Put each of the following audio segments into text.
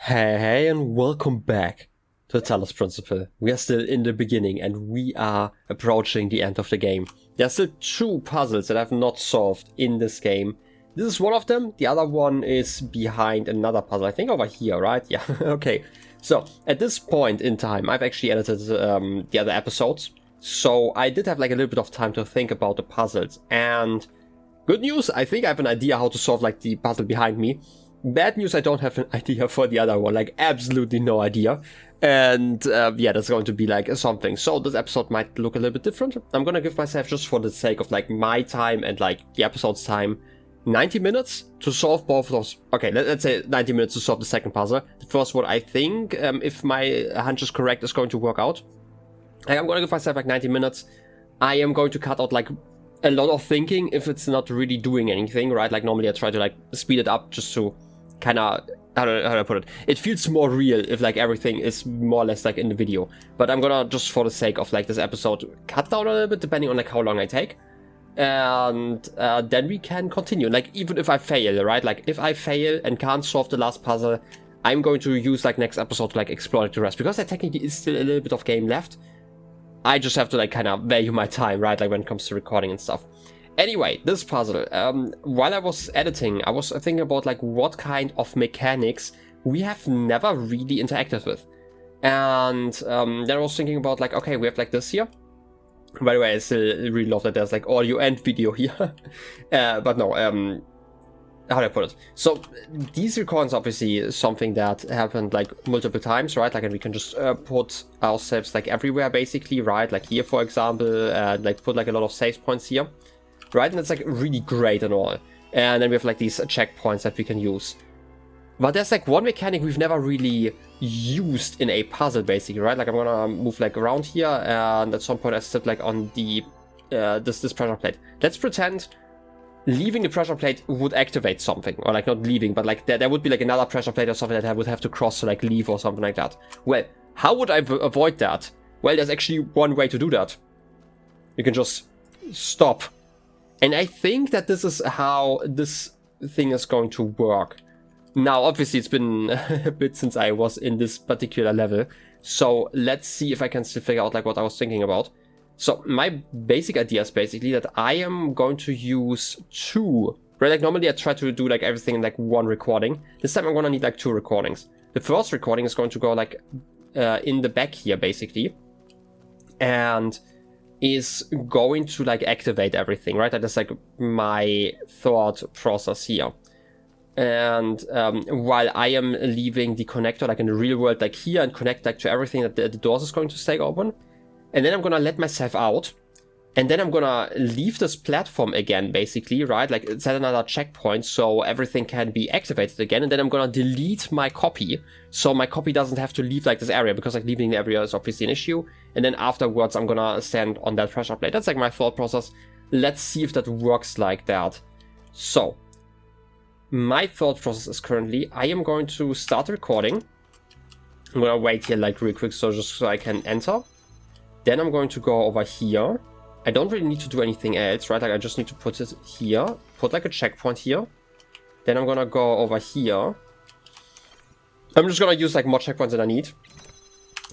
Hey, and welcome back to the Talos Principle. We are still in the beginning and we are approaching the end of the game. There are still two puzzles that I have not solved in this game. This is one of them, the other one is behind another puzzle, I think over here, right? Yeah, okay. So, at this point in time, I've actually edited the other episodes. So, I did have like a little bit of time to think about the puzzles. And good news, I think I have an idea how to solve like the puzzle behind me. Bad news, I don't have an idea for the other one, like absolutely no idea. And yeah, that's going to be like something. So this episode might look a little bit different. I'm gonna give myself, just for the sake of like my time and like the episode's time, 90 minutes to solve both of those. Okay, let's say 90 minutes to solve the second puzzle. The first one, I think, if my hunch is correct, is going to work out. I'm gonna give myself like 90 minutes. I am going to cut out like a lot of thinking if it's not really doing anything, right? Like normally I try to like speed it up just to kind of, how do I put it? It feels more real if like everything is more or less like in the video. But I'm gonna, just for the sake of like this episode, cut down a little bit depending on like how long I take. And then we can continue. Like even if I fail, right? Like if I fail and can't solve the last puzzle, I'm going to use like next episode to like explore like the rest. Because there technically is still a little bit of game left. I just have to like kind of value my time, right? Like when it comes to recording and stuff. Anyway, this puzzle, while I was editing, I was thinking about like what kind of mechanics we have never really interacted with. And then I was thinking about like, okay, we have like this here. By the way, I still really love that there's like audio and video here. But no, how do I put it? So these recordings obviously is something that happened like multiple times, right? Like, and we can just put ourselves like everywhere basically, right? Like here, for example, and like put like a lot of save points here. Right, and it's like really great and all. And then we have like these checkpoints that we can use. But there's like one mechanic we've never really used in a puzzle, basically, right? Like I'm gonna move like around here, and at some point I sit like on the this pressure plate. Let's pretend leaving the pressure plate would activate something, or like not leaving, but like there would be like another pressure plate or something that I would have to cross to like leave or something like that. Well, how would I avoid that? Well, there's actually one way to do that. You can just stop. And I think that this is how this thing is going to work. Now, obviously, it's been a bit since I was in this particular level. So let's see if I can still figure out like what I was thinking about. So my basic idea is basically that I am going to use two. Right? Like normally I try to do like everything in like one recording. This time I'm going to need like two recordings. The first recording is going to go like in the back here, basically. And is going to like activate everything, right? That is like my thought process here. And while I am leaving the connector like in the real world like here and connect like to everything, that the doors is going to stay open. And then I'm gonna let myself out. And then I'm gonna leave this platform again, basically, right? Like set another checkpoint so everything can be activated again. And then I'm gonna delete my copy. So my copy doesn't have to leave like this area, because like leaving the area is obviously an issue. And then afterwards I'm gonna stand on that pressure plate. That's like my thought process. Let's see if that works like that. So my thought process is currently, I am going to start recording. I'm gonna wait here like real quick so I can enter. Then I'm going to go over here. I don't really need to do anything else, right? Like I just need to put it here, put like a checkpoint here. Then I'm gonna go over here. I'm just gonna use like more checkpoints than I need.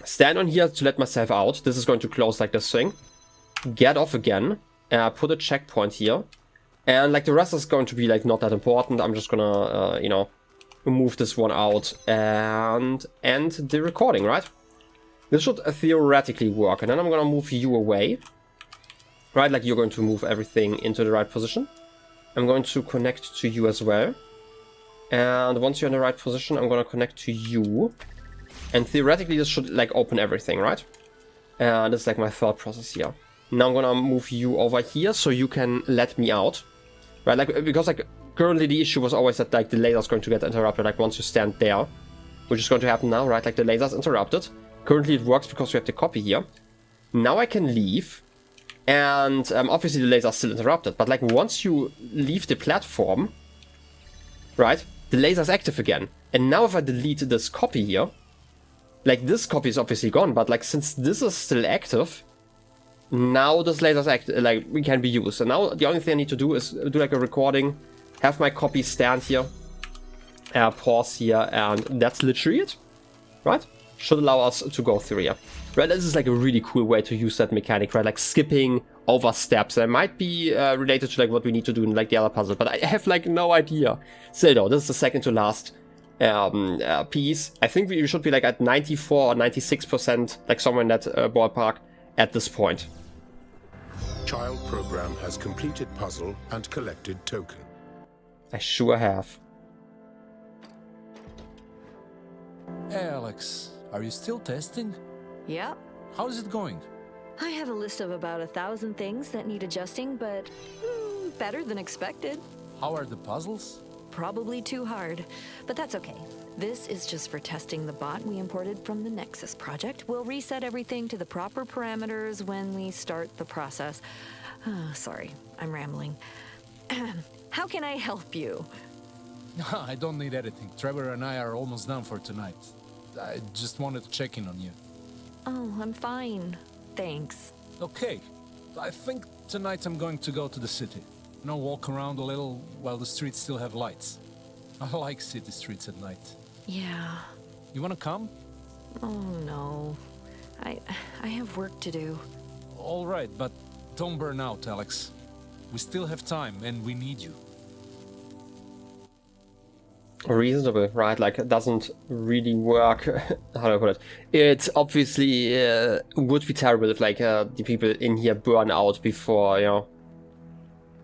Stand on here to let myself out. This is going to close like this thing. Get off again. Put a checkpoint here. And like the rest is going to be like not that important. I'm just gonna, you know, move this one out and end the recording, right? This should theoretically work. And then I'm gonna move you away. Right, like you're going to move everything into the right position. I'm going to connect to you as well. And once you're in the right position, I'm going to connect to you. And theoretically, this should like open everything, right? This is like my thought process here. Now I'm going to move you over here so you can let me out. Right, like because like currently the issue was always that like the laser's going to get interrupted like once you stand there. Which is going to happen now, right? Like the laser's interrupted. Currently it works because we have the copy here. Now I can leave. And obviously the laser is still interrupted, but like once you leave the platform, right, the laser is active again. And now if I delete this copy here, like this copy is obviously gone, but like since this is still active, now this laser is like we can be used. And now the only thing I need to do is do like a recording, have my copy stand here, pause here, and that's literally it, right? Should allow us to go through here. Right, this is like a really cool way to use that mechanic, right? Like skipping over steps. That might be related to like what we need to do in like the other puzzle, but I have like no idea. Still though, this is the second to last piece. I think we should be like at 94 or 96%, like somewhere in that ballpark at this point. Child program has completed puzzle and collected token. I sure have. Hey Alex, are you still testing? Yep. How is it going? I have a list of about 1,000 things that need adjusting, but better than expected. How are the puzzles? Probably too hard, but that's okay. This is just for testing the bot we imported from the Nexus project. We'll reset everything to the proper parameters when we start the process. Sorry, I'm rambling. How can I help you? I don't need anything. Trevor and I are almost done for tonight. I just wanted to check in on you. Oh, I'm fine. Thanks. Okay. I think tonight I'm going to go to the city. Walk around a little while the streets still have lights. I like city streets at night. Yeah. You wanna come? Oh, no. I have work to do. All right, but don't burn out, Alex. We still have time and we need you. Reasonable, right? Like, it doesn't really work. How do I put it? It obviously would be terrible if, like, the people in here burn out before, you know,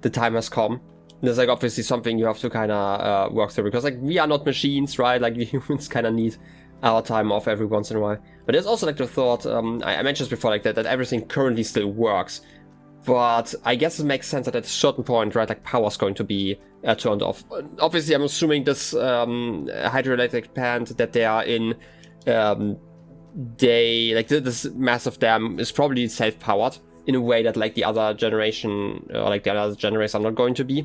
the time has come. There's, like, obviously something you have to kind of work through, because, like, we are not machines, right? Like, we humans kind of need our time off every once in a while. But there's also, like, the thought, I mentioned this before, like, that everything currently still works. But I guess it makes sense that at a certain point, right, like, power's going to be turned off. Obviously, I'm assuming this hydroelectric plant that they are in, this massive dam is probably self-powered in a way that, like, the other generation, or, like, the other generators are not going to be.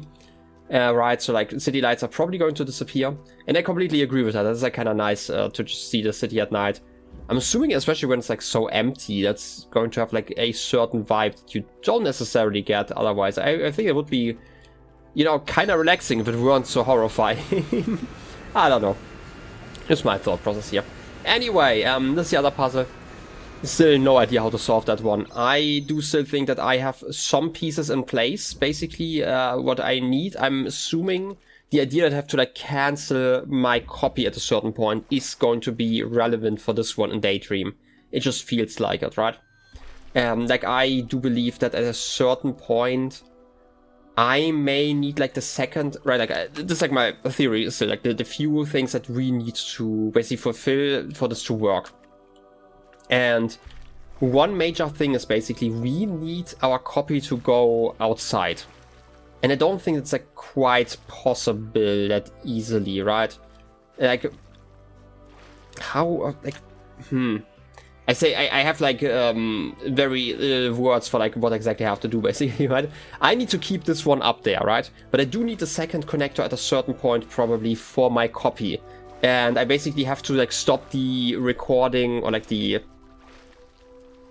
Right, so, like, city lights are probably going to disappear. And I completely agree with that. That's, like, kind of nice to just see the city at night. I'm assuming, especially when it's, like, so empty, that's going to have, like, a certain vibe that you don't necessarily get otherwise. I think it would be, you know, kind of relaxing if it weren't so horrifying. I don't know. Just my thought process here. Anyway, this is the other puzzle. Still no idea how to solve that one. I do still think that I have some pieces in place. Basically, what I need, I'm assuming the idea that I have to, like, cancel my copy at a certain point is going to be relevant for this one in Daydream. It just feels like it, right? Like, I do believe that at a certain point, I may need, like, the second, right, like, this is, like, my theory is still, like, the few things that we need to basically fulfill for this to work. And one major thing is basically we need our copy to go outside. And I don't think it's, like, quite possible that easily, right? Like, how, like, I say I have, like, very words for, like, what exactly I have to do, basically, right? I need to keep this one up there, right? But I do need a second connector at a certain point, probably, for my copy. And I basically have to, like, stop the recording, or, like,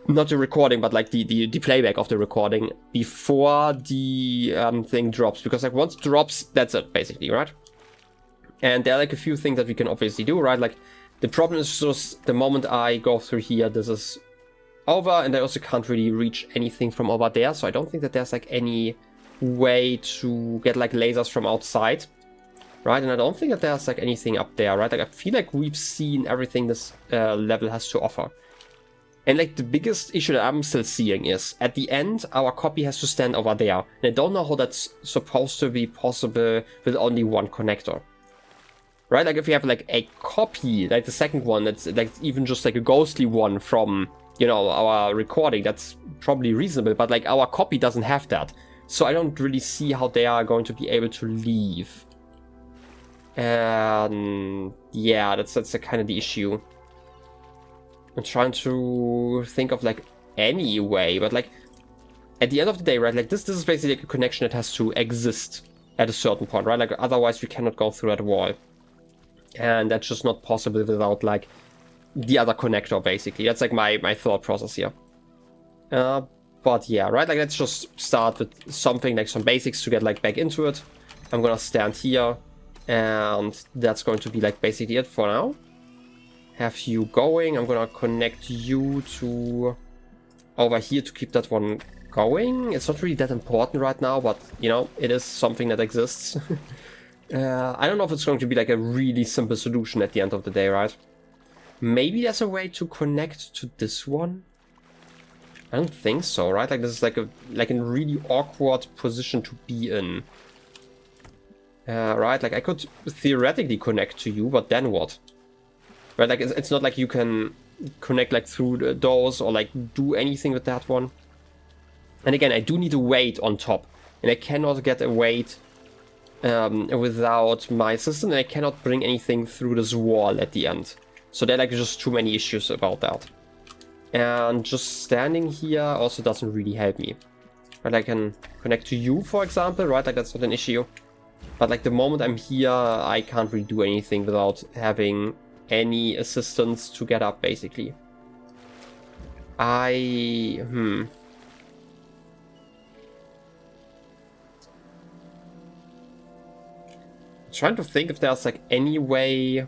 not the recording, but, like, the playback of the recording before the thing drops. Because, like, once it drops, that's it, basically, right? And there are, like, a few things that we can obviously do, right? Like, the problem is just the moment I go through here, this is over, and I also can't really reach anything from over there. So I don't think that there's, like, any way to get, like, lasers from outside, right? And I don't think that there's, like, anything up there, right? Like, I feel like we've seen everything this level has to offer. And, like, the biggest issue that I'm still seeing is, at the end, our copy has to stand over there. And I don't know how that's supposed to be possible with only one connector. Right? Like, if you have, like, a copy, like the second one, that's, like, even just, like, a ghostly one from, you know, our recording, that's probably reasonable. But, like, our copy doesn't have that. So I don't really see how they are going to be able to leave. And yeah, that's kind of the issue. I'm trying to think of, like, any way, but, like, at the end of the day, right, like, this is basically, like, a connection that has to exist at a certain point, right? Like, otherwise we cannot go through that wall. And that's just not possible without, like, the other connector, basically. That's, like, my thought process here. But yeah, right, like, let's just start with something, like, some basics to get, like, back into it. I'm gonna stand here. And that's going to be like basically it for now. Have you going. I'm gonna connect you to over here to keep that one going. It's not really that important right now, but you know, it is something that exists. I don't know if it's going to be like a really simple solution at the end of the day, right? Maybe there's a way to connect to this one. I don't think so, right? Like this is like a really awkward position to be in. Right, like I could theoretically connect to you, but then what? Right, like it's not like you can connect like through the doors or like do anything with that one. And again, I do need a weight on top, and I cannot get a weight without my system, and I cannot bring anything through this wall at the end. So there are like just too many issues about that. And just standing here also doesn't really help me. Right, I can connect to you, for example, right? Like that's not an issue. But like the moment I'm here, I can't really do anything without having any assistance to get up, basically. I'm trying to think if there's like any way.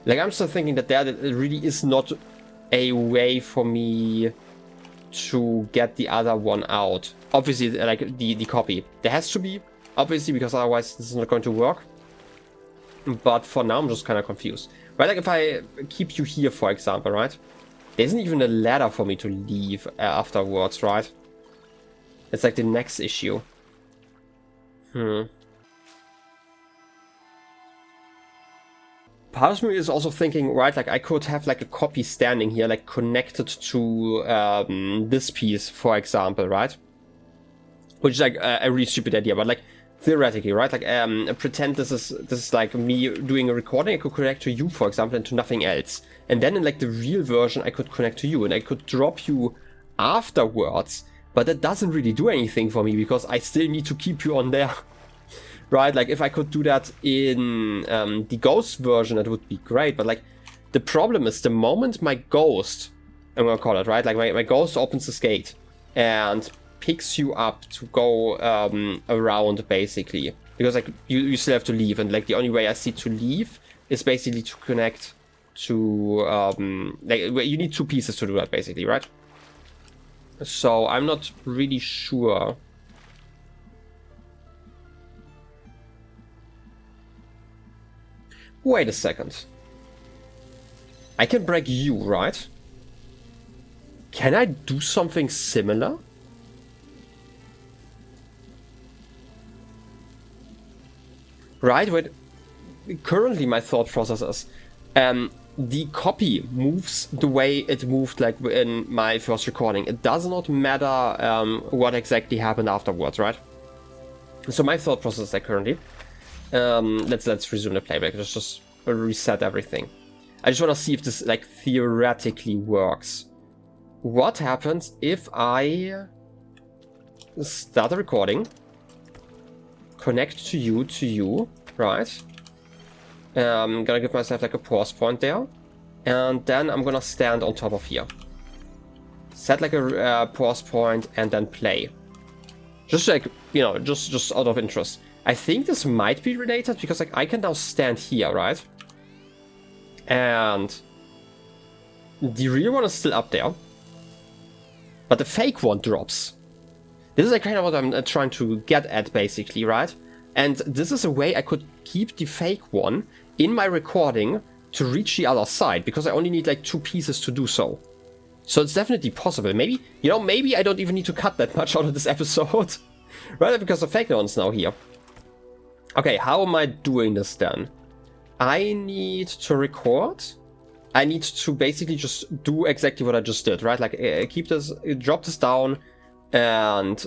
Like I'm still thinking that there really is not a way for me to get the other one out. Obviously, like the copy. There has to be, obviously, because otherwise this is not going to work. But for now, I'm just kind of confused. Right, like if I keep you here, for example, right? There isn't even a ladder for me to leave afterwards, right? It's like the next issue. Part of me is also thinking, right, like I could have like a copy standing here, like connected to this piece, for example, right? Which is like a really stupid idea, but like theoretically, right? Like pretend this is like me doing a recording. I could connect to you, for example, and to nothing else. And then in like the real version, I could connect to you, and I could drop you afterwards. But that doesn't really do anything for me because I still need to keep you on there. Right, like if I could do that in the ghost version, that would be great. But like the problem is the moment my ghost, I'm gonna call it, right? Like my ghost opens this gate and picks you up to go around, basically. Because like you still have to leave, and like the only way I see to leave is basically to connect to like you need two pieces to do that, basically, right? So I'm not really sure. Wait a second. I can break you, right? Can I do something similar? Right, wait. Currently my thought process is the copy moves the way it moved like in my first recording. It does not matter what exactly happened afterwards, right? So my thought process is like currently. Let's resume the playback. Let's just reset everything. I just want to see if this like theoretically works. What happens if I start a recording, connect to you, right? I'm gonna give myself like a pause point there, and then I'm gonna stand on top of here. Set like a pause point and then play. Just like, you know, just out of interest. I think this might be related because like I can now stand here, right? And the real one is still up there, but the fake one drops. This is like kind of what I'm trying to get at, basically, right? And this is a way I could keep the fake one in my recording to reach the other side, because I only need like two pieces to do so. So it's definitely possible. Maybe, you know, maybe I don't even need to cut that much out of this episode, right? Because the fake one's now here. Okay, how am I doing this then? I need to record. I need to basically just do exactly what I just did, right? Like keep this, drop this down, and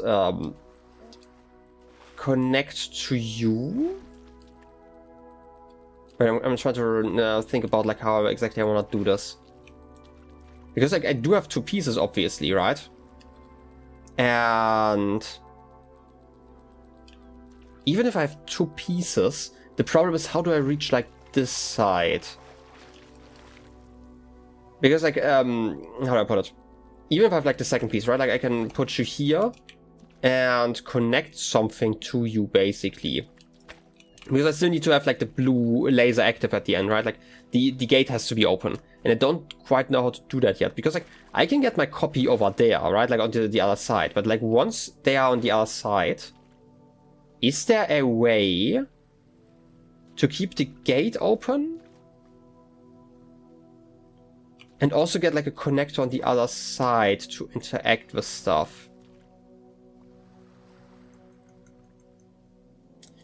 connect to you. I'm trying to think about like how exactly I want to do this, because like I do have two pieces, obviously, right? And even if I have two pieces, the problem is how do I reach like this side? Because like how do I put it? Even if I have like the second piece, right? Like I can put you here, and connect something to you, basically. Because I still need to have like the blue laser active at the end, right? Like the gate has to be open. And I don't quite know how to do that yet. Because like I can get my copy over there, right? Like onto the other side. But like once they are on the other side, is there a way to keep the gate open? And also get like a connector on the other side to interact with stuff.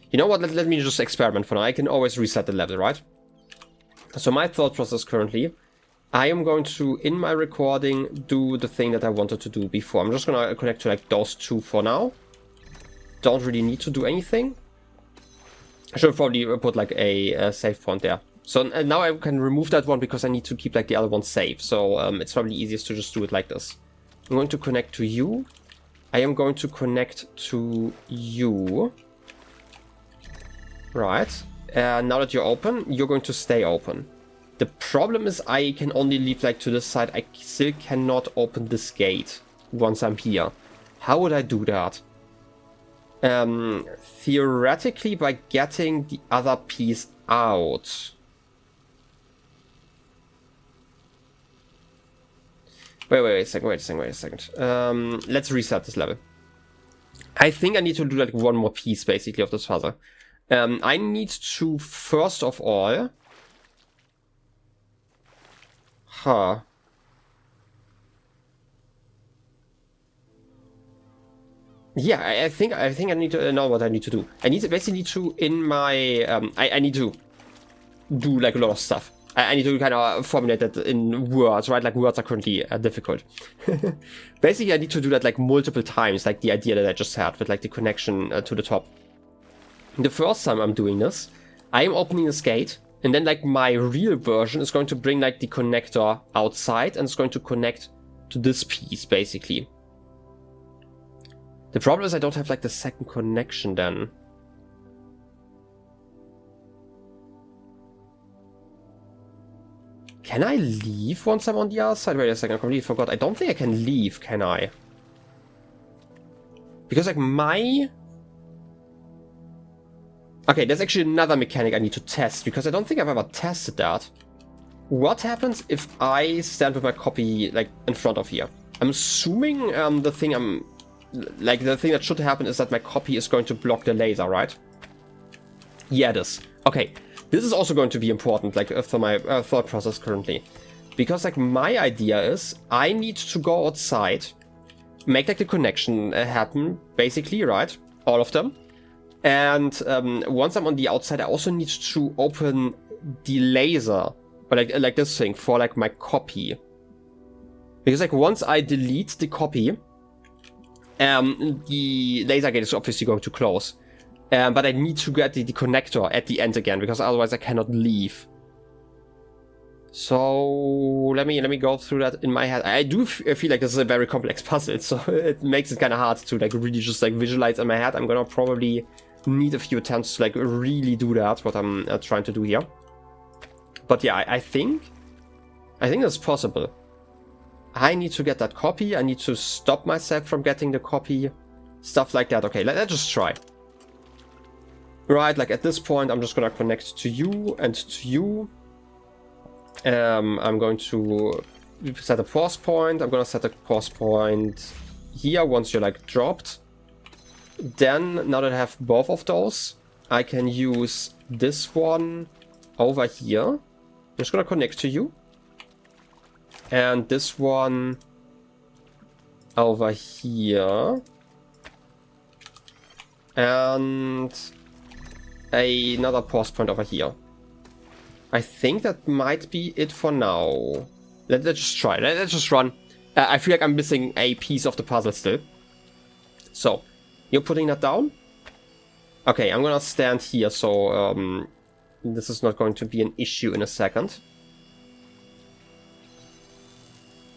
You know what, let me just experiment for now. I can always reset the level, right? So my thought process currently, I am going to, in my recording, do the thing that I wanted to do before. I'm just gonna connect to like those two for now. Don't really need to do anything. I should probably put like a save point there. So now I can remove that one because I need to keep like the other one safe. So it's probably easiest to just do it like this. I'm going to connect to you. I am going to connect to you. Right. Now that you're open, you're going to stay open. The problem is I can only leave like to this side. I still cannot open this gate once I'm here. How would I do that? Theoretically by getting the other piece out. Wait a second. Let's reset this level. I think I need to do like one more piece basically of this puzzle. I need to first of all... Yeah, I think I need to know what I need to do. I basically need to in my I need to do like a lot of stuff. I need to kind of formulate that in words, right? Like words are currently difficult. Basically, I need to do that like multiple times, like the idea that I just had with like the connection to the top. The first time I'm doing this, I am opening this gate, and then like my real version is going to bring like the connector outside, and it's going to connect to this piece basically. The problem is I don't have like the second connection then. Can I leave once I'm on the other side? Wait a second, I completely forgot. I don't think I can leave, can I? Because like my... Okay, there's actually another mechanic I need to test, because I don't think I've ever tested that. What happens if I stand with my copy like in front of here? I'm assuming the thing that should happen is that my copy is going to block the laser, right? Yeah, it is. Okay, this is also going to be important, like for my thought process currently. Because like my idea is, I need to go outside, make like the connection happen, basically, right? All of them. And once I'm on the outside, I also need to open the laser, but like this thing for like my copy. Because like once I delete the copy, the laser gate is obviously going to close. But I need to get the connector at the end again, because otherwise I cannot leave. So let me go through that in my head. I do feel like this is a very complex puzzle, so it makes it kind of hard to like really just like visualize in my head. I'm gonna probably need a few attempts to like really do that, what I'm trying to do here. But yeah, I think it's possible. I need to get that copy. I need to stop myself from getting the copy. Stuff like that. Okay, let's just try. Right, like at this point, I'm just gonna connect to you and to you. I'm going to set a pause point. I'm gonna set a pause point here once you're like dropped. Then, now that I have both of those, I can use this one over here. I'm just gonna connect to you. And this one over here. And another pause point over here. I think that might be it for now. Let's just try. Let's just run. I feel like I'm missing a piece of the puzzle still. So, you're putting that down? Okay, I'm gonna stand here, so this is not going to be an issue in a second.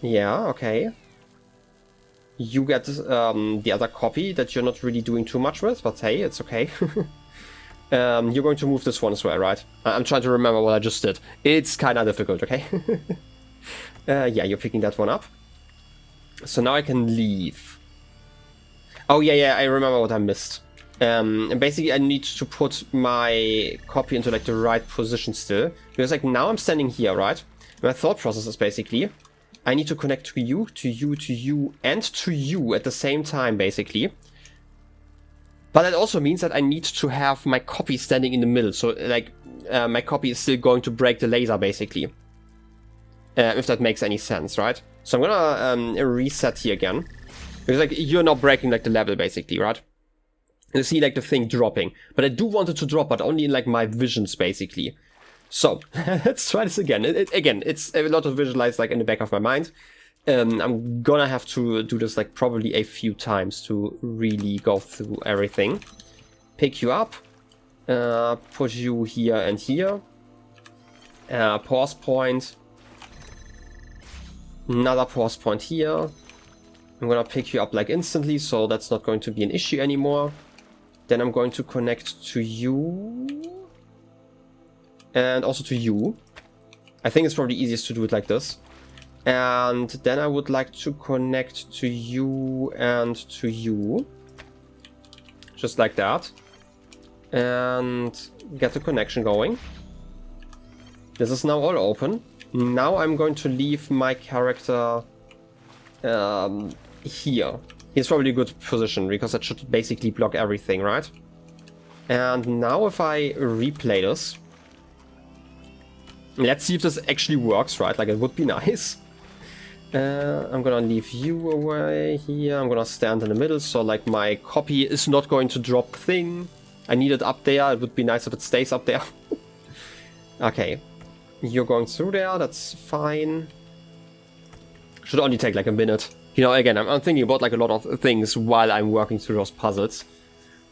Yeah, okay. You get the other copy that you're not really doing too much with, but hey, it's okay. You're going to move this one as well, right? I'm trying to remember what I just did. It's kind of difficult, okay? Yeah, you're picking that one up. So now I can leave. Oh yeah, I remember what I missed. And basically I need to put my copy into like the right position still. Because like now I'm standing here, right? My thought process is basically, I need to connect to you, to you, to you, and to you at the same time, basically. But that also means that I need to have my copy standing in the middle. So like my copy is still going to break the laser, basically. If that makes any sense, right? So I'm gonna reset here again. Because like you're not breaking like the level, basically, right? You see like the thing dropping. But I do want it to drop, but only in like my visions, basically. So let's try this again. Again, it's a lot of visualize like in the back of my mind. I'm gonna have to do this like probably a few times to really go through everything. Pick you up, put you here and here. Pause point. Another pause point here. I'm gonna pick you up like instantly, so that's not going to be an issue anymore. Then I'm going to connect to you. And also to you. I think it's probably easiest to do it like this. And then I would like to connect to you and to you. Just like that. And get the connection going. This is now all open. Now I'm going to leave my character here. He's probably a good position because that should basically block everything, right? And now if I replay this, let's see if this actually works, right? Like it would be nice. I'm gonna leave you away here. I'm gonna stand in the middle, so like my copy is not going to drop thing. I need it up there. It would be nice if it stays up there. Okay. You're going through there. That's fine. Should only take like a minute. You know, again, I'm thinking about like a lot of things while I'm working through those puzzles.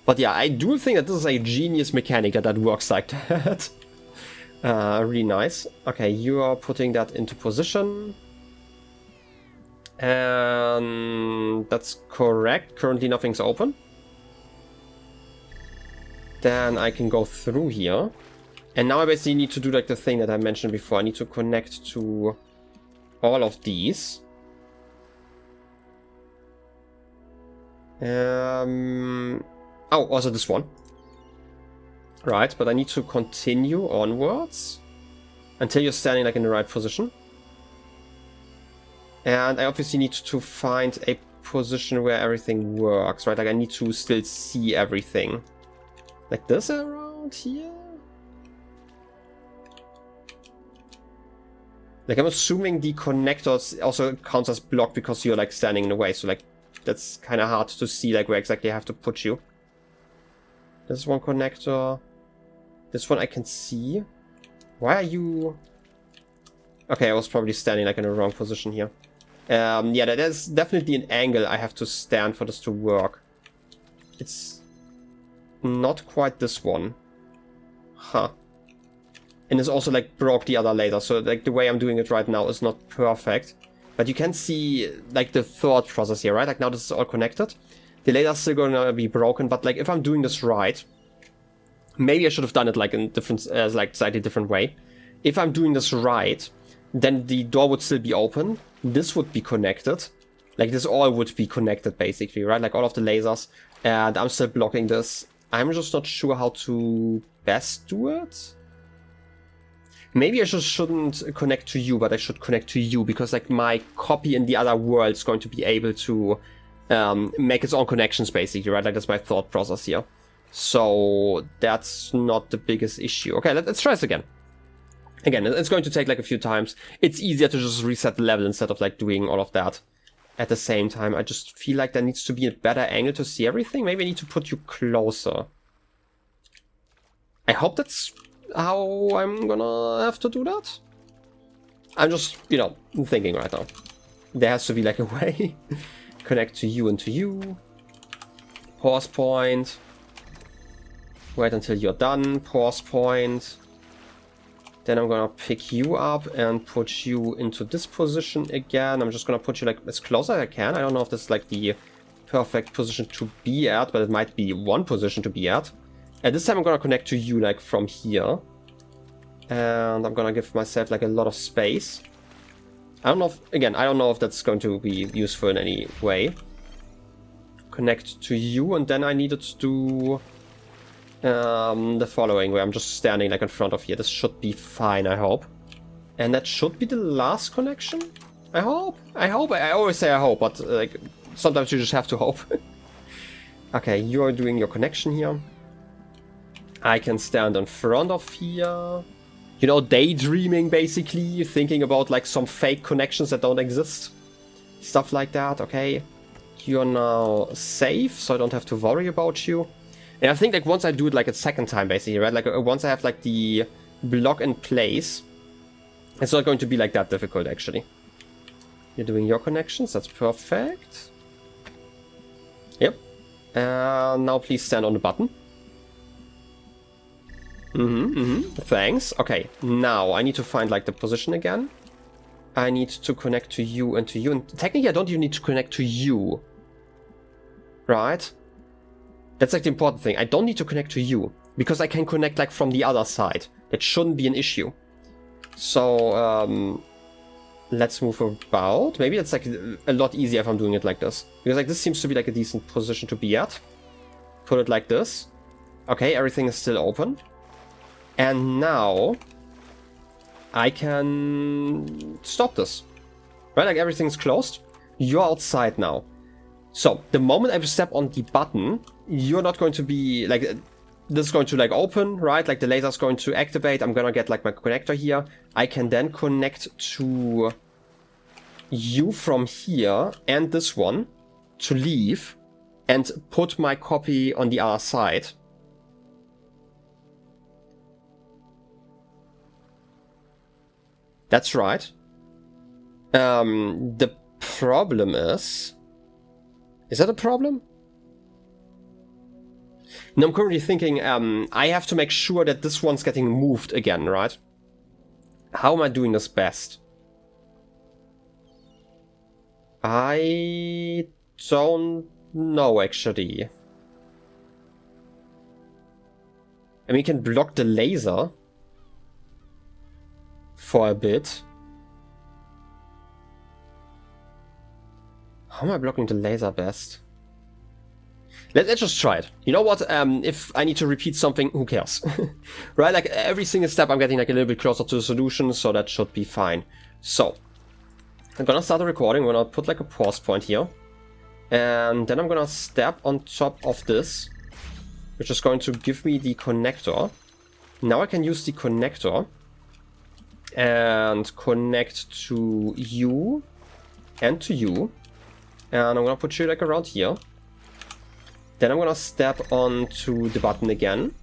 But yeah, I do think that this is a genius mechanic that works like that. Really nice. Okay, you are putting that into position. And that's correct. Currently nothing's open. Then I can go through here. And now I basically need to do like the thing that I mentioned before. I need to connect to all of these. Oh, also this one. Right, but I need to continue onwards until you're standing like in the right position. And I obviously need to find a position where everything works, right? Like I need to still see everything. Like this around here? Like I'm assuming the connectors also counts as blocked because you're like standing in the way. So like that's kind of hard to see like where exactly I have to put you. This is one connector. This one I can see. Why are you... Okay, I was probably standing like in the wrong position here. Yeah, there's definitely an angle I have to stand for this to work. It's not quite this one. Huh. And it's also like broke the other laser, so like the way I'm doing it right now is not perfect. But you can see like the thought process here, right? Like now this is all connected. The laser's still gonna be broken, but like if I'm doing this right, maybe I should have done it like in different, like slightly different way. If I'm doing this right, then the door would still be open. This would be connected. Like this all would be connected basically, right? Like all of the lasers. And I'm still blocking this. I'm just not sure how to best do it. Maybe I shouldn't connect to you, but I should connect to you because like my copy in the other world is going to be able to make its own connections basically, right? Like that's my thought process here. So that's not the biggest issue. Okay, let's try this again. Again, it's going to take like a few times. It's easier to just reset the level instead of like doing all of that at the same time. I just feel like there needs to be a better angle to see everything. Maybe I need to put you closer. I hope that's how I'm gonna have to do that. I'm just, you know, thinking right now. There has to be like a way. Connect to you and to you. Pause point. Wait until you're done. Pause point. Then I'm gonna pick you up and put you into this position again. I'm just gonna put you like as close as I can. I don't know if this is like the perfect position to be at, but it might be one position to be at. And this time I'm gonna connect to you like from here. And I'm gonna give myself like a lot of space. I don't know if, again, I don't know if that's going to be useful in any way. connect to you, and then I needed to do the following, where I'm just standing like in front of here. This should be fine, I hope. And that should be the last connection, I hope. I always say I hope, but like sometimes you just have to hope. Okay, you're doing your connection here. I can stand in front of here. You know, daydreaming basically, thinking about like some fake connections that don't exist. Stuff like that, okay. You're now safe, so I don't have to worry about you. And I think like once I do it like a second time basically, right? Like once I have like the block in place, it's not going to be like that difficult actually. You're doing your connections, that's perfect. Yep. Now please stand on the button. Thanks. Okay, now I need to find like the position again. I need to connect to you and to you. And technically I don't even need to connect to you. Right? That's like the important thing. I don't need to connect to you, because I can connect like from the other side. That shouldn't be an issue. So, let's move about. Maybe it's like a lot easier if I'm doing it like this. Because like this seems to be like a decent position to be at. Put it like this. Okay, everything is still open. And now I can stop this. Right, like everything's closed. You're outside now. So, the moment I step on the button, you're not going to be, like, this is going to, like, open, right? Like, the laser's going to activate. I'm gonna get, like, my connector here. I can then connect to you from here and this one to leave and put my copy on the other side. That's right. The problem is that a problem? No, I'm currently thinking, I have to make sure that this one's getting moved again, right? How am I doing this best? I don't know, actually. I mean, we can block the laser for a bit. How am I blocking the laser best? Let's just try it. You know what? If I need to repeat something, who cares? Right? Like every single step I'm getting like a little bit closer to the solution, so that should be fine. So, I'm gonna start the recording. I'm gonna put like a pause point here. And then I'm gonna step on top of this, which is going to give me the connector. Now I can use the connector and connect to you and to you. And I'm gonna put you like around here. Then I'm gonna step onto the button again.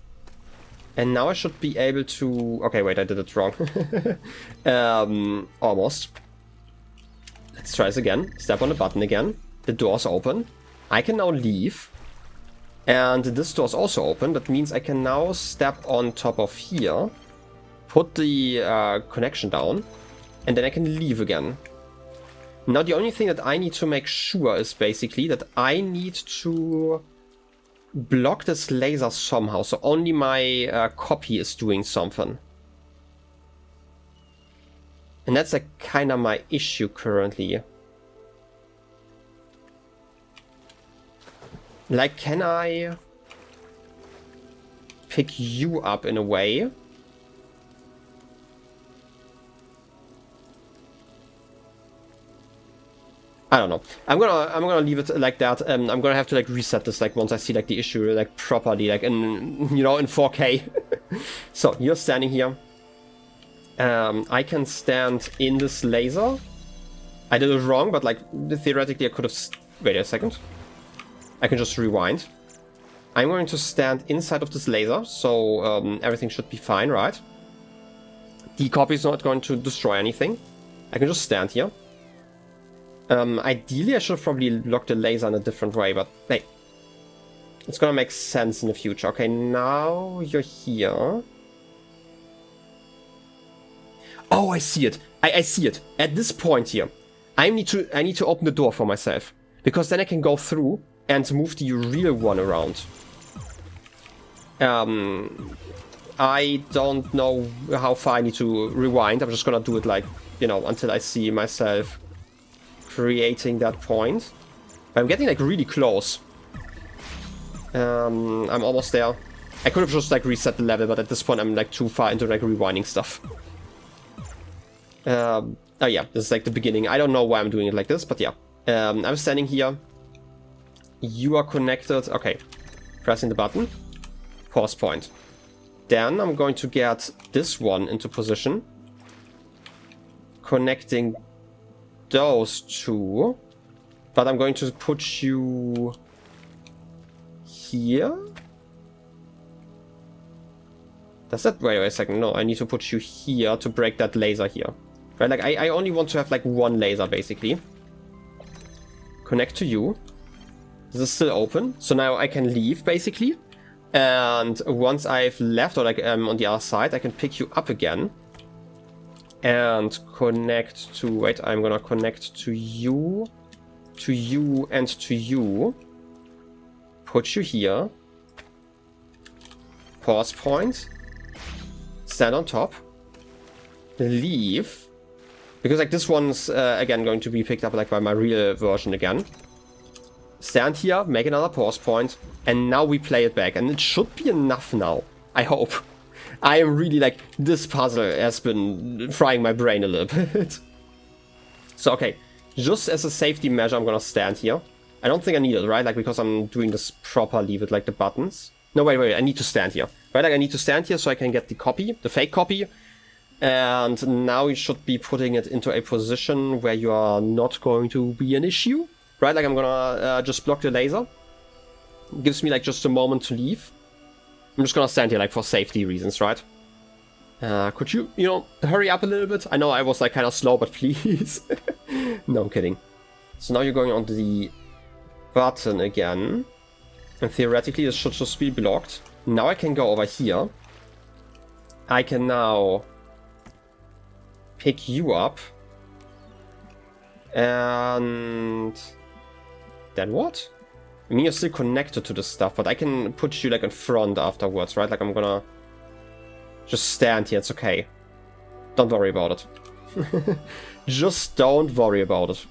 And now I should be able to... Okay, wait, I did it wrong. Almost. Let's try this again. Step on the button again. The door's open. I can now leave. And this door's also open. That means I can now step on top of here. Put the connection down. And then I can leave again. Now the only thing that I need to make sure is basically that I need to block this laser somehow. So only my copy is doing something. And that's like kind of my issue currently. Like, can I pick you up in a way? I don't know. I'm gonna leave it like that. I'm gonna have to like reset this like once I see like the issue like properly, like in, you know, in 4K. So you're standing here. I can stand in this laser. I did it wrong, but like theoretically I could have. Wait a second. I can just rewind. I'm going to stand inside of this laser, so everything should be fine, right? The copy is not going to destroy anything. I can just stand here. Ideally, I should probably lock the laser in a different way, but hey, it's gonna make sense in the future. Okay, now you're here. Oh, I see it. I see it. At this point here, I need to open the door for myself, because then I can go through and move the real one around. I don't know how far I need to rewind. I'm just gonna do it like, you know, until I see myself creating that point. I'm getting like really close. I'm almost there. I could have just like reset the level, but at this point I'm like too far into like rewinding stuff. Oh yeah, this is like the beginning. I don't know why I'm doing it like this, but yeah. I'm standing here. You are connected. Okay. Pressing the button. Pause point. Then I'm going to get this one into position. Connecting those two. But I'm going to put you here. Does that... Wait a second. No, I need to put you here to break that laser here. Right, like I only want to have like one laser basically. Connect to you. This is still open. So now I can leave basically. And once I've left or like on the other side, I can pick you up again. And connect to... Wait, I'm gonna connect to you, and to you. Put you here. Pause point. Stand on top. Leave. Because like this one's again going to be picked up like by my real version again. Stand here, make another pause point, and now we play it back. And it should be enough now. I hope. I am really like, this puzzle has been frying my brain a little bit. So okay, just as a safety measure, I'm gonna stand here. I don't think I need it, right? Like because I'm doing this properly with like the buttons. No, wait, I need to stand here. Right, like I need to stand here so I can get the copy, the fake copy. And now you should be putting it into a position where you are not going to be an issue. Right, like I'm gonna just block the laser. It gives me like just a moment to leave. I'm just gonna stand here like for safety reasons, right? Could you, hurry up a little bit? I know I was like kind of slow, but please. No, I'm kidding. So now you're going on the button again. And theoretically this should just be blocked. Now I can go over here. I can now pick you up. And then what? I mean, you're still connected to the stuff, but I can put you like in front afterwards, right? Like I'm gonna just stand here. It's okay. Don't worry about it. Just don't worry about it.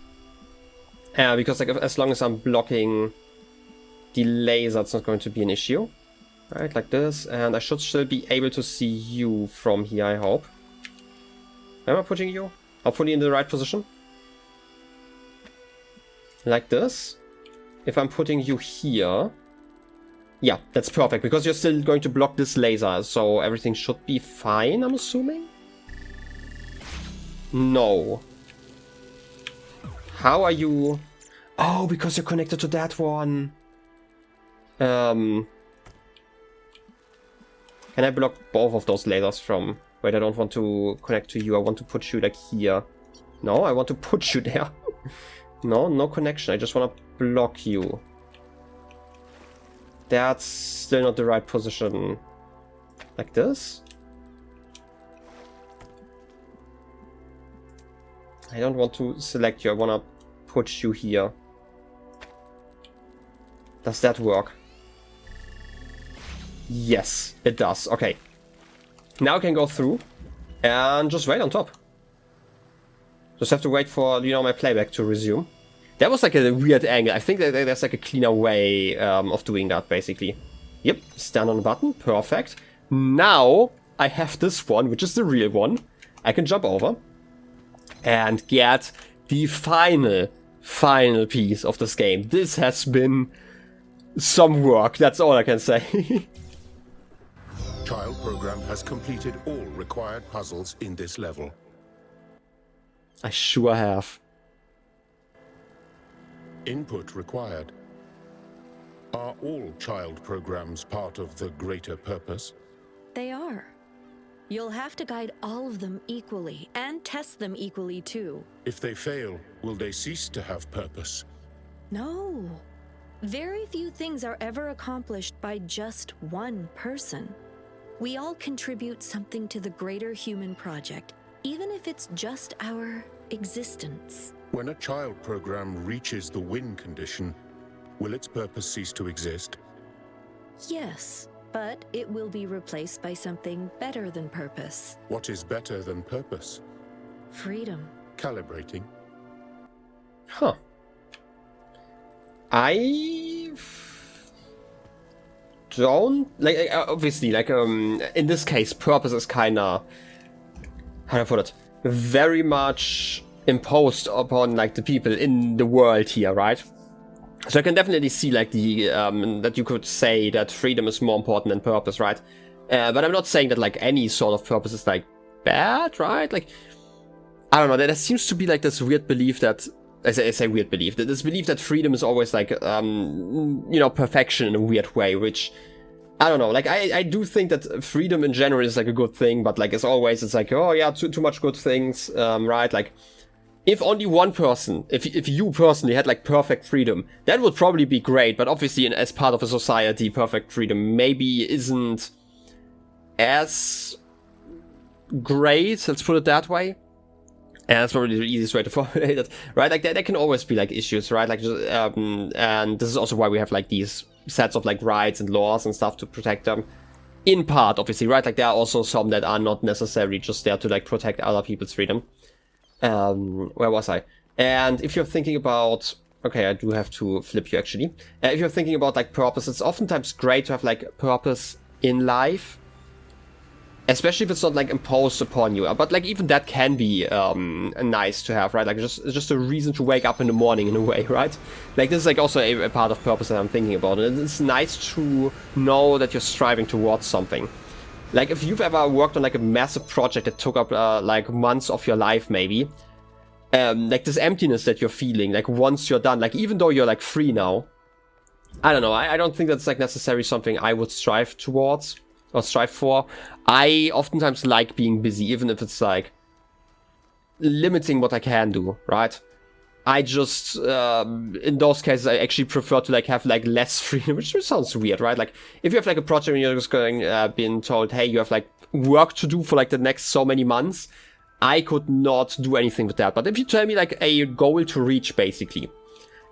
Because like as long as I'm blocking the laser, it's not going to be an issue. Right, like this. And I should still be able to see you from here, I hope. Am I putting you hopefully in the right position? Like this. If I'm putting you here... Yeah, that's perfect, because you're still going to block this laser, so everything should be fine, I'm assuming? No. How are you... Oh, because you're connected to that one. Can I block both of those lasers from... Wait, I don't want to connect to you, I want to put you like here. No, I want to put you there. No connection, I just want to block you. That's still not the right position. Like this? I don't want to select you, I want to put you here. Does that work? Yes, it does. Okay. Now I can go through and just wait on top. Just have to wait for, my playback to resume. That was like a weird angle. I think that there's like a cleaner way of doing that, basically. Yep, stand on the button. Perfect. Now I have this one, which is the real one. I can jump over and get the final piece of this game. This has been some work. That's all I can say. Child program has completed all required puzzles in this level. I sure have. Input required. Are all child programs part of the greater purpose? They are. You'll have to guide all of them equally and test them equally too. If they fail, will they cease to have purpose? No. Very few things are ever accomplished by just one person. We all contribute something to the greater human project, even if it's just our existence. When a child program reaches the win condition, will its purpose cease to exist? Yes, but it will be replaced by something better than purpose. What is better than purpose? Freedom. Calibrating. Huh. don't like obviously like in this case purpose is kind of, how do I put it, very much imposed upon like the people in the world here, right? So I can definitely see like the that you could say that freedom is more important than purpose, right? But I'm not saying that like any sort of purpose is like bad, right? Like, I don't know, there seems to be like this weird belief that, I say weird belief, that this belief that freedom is always like, you know, perfection in a weird way, which, I don't know, like, I do think that freedom in general is like a good thing, but like, as always, it's like, oh yeah, too much good things, right? Like, if only one person, if you personally had like perfect freedom, that would probably be great, but obviously as part of a society, perfect freedom maybe isn't as great, let's put it that way. And that's probably the easiest way to formulate it, right? Like, there can always be, like, issues, right? Like, and this is also why we have, like, these sets of, like, rights and laws and stuff to protect them. In part, obviously, right? Like, there are also some that are not necessarily just there to, like, protect other people's freedom. Where was I? And if you're thinking about... Okay, I do have to flip you, actually. If you're thinking about, like, purpose, it's oftentimes great to have, like, purpose in life. Especially if it's not like imposed upon you, but like even that can be nice to have, right? Like just a reason to wake up in the morning in a way, right? Like this is like also a part of purpose that I'm thinking about, and it's nice to know that you're striving towards something. Like if you've ever worked on like a massive project that took up like months of your life, maybe, like this emptiness that you're feeling, like once you're done, like even though you're like free now, I don't know, I don't think that's like necessarily something I would strive towards. Or strive for. I oftentimes like being busy, even if it's like limiting what I can do, right? I just, in those cases, I actually prefer to like have like less freedom, which sounds weird, right? Like if you have like a project and you're just going, being told, hey, you have like work to do for like the next so many months, I could not do anything with that. But if you tell me like a goal to reach, basically,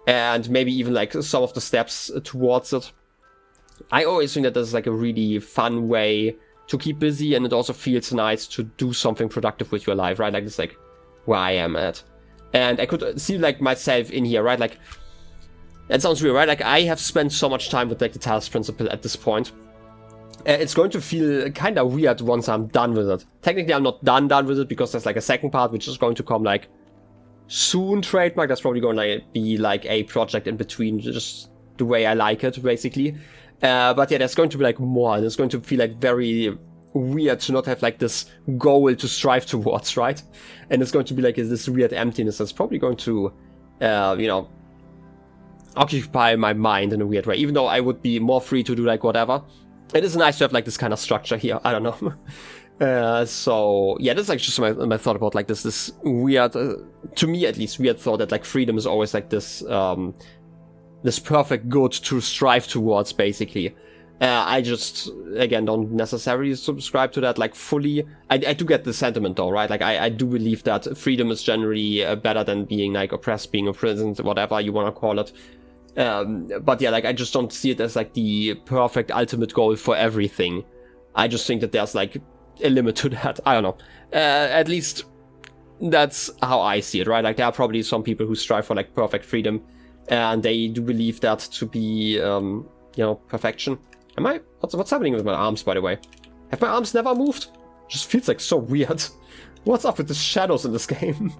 and maybe even like some of the steps towards it, I always think that this is like a really fun way to keep busy, and it also feels nice to do something productive with your life, right? Like, it's like where I am at. And I could see like myself in here, right? Like, that sounds weird, right? Like, I have spent so much time with like the Talos Principle at this point. It's going to feel kind of weird once I'm done with it. Technically, I'm not done with it, because there's like a second part which is going to come like soon, trademark. That's probably going to be like a project in between, just the way I like it, basically. But yeah, there's going to be like more, and it's going to feel like very weird to not have like this goal to strive towards, right? And it's going to be like this weird emptiness that's probably going to, you know, occupy my mind in a weird way, even though I would be more free to do like whatever. It is nice to have like this kind of structure here, I don't know. So yeah, that's like just my thought about like this weird, to me at least, weird thought that like freedom is always like this, this perfect good to strive towards, basically. I just, again, don't necessarily subscribe to that, like, fully. I do get the sentiment, though, right? Like, I do believe that freedom is generally better than being, like, oppressed, being imprisoned, whatever you want to call it. But yeah, like, I just don't see it as, like, the perfect ultimate goal for everything. I just think that there's, like, a limit to that. I don't know. At least, that's how I see it, right? Like, there are probably some people who strive for, like, perfect freedom, and they do believe that to be, you know, perfection. Am I? What's happening with my arms, by the way? Have my arms never moved? Just feels like so weird. What's up with the shadows in this game?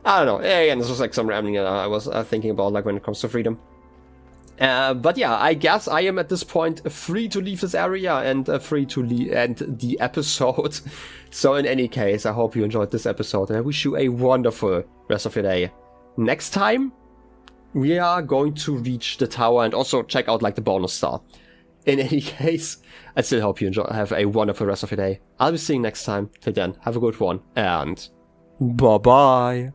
I don't know. Again, this was like some rambling that I was thinking about, like when it comes to freedom. But yeah, I guess I am at this point free to leave this area and free to end the episode. So in any case, I hope you enjoyed this episode, and I wish you a wonderful rest of your day. Next time, we are going to reach the tower and also check out like the bonus star. In any case, I still hope you have a wonderful rest of your day. I'll be seeing you next time. Till then, have a good one, and bye-bye.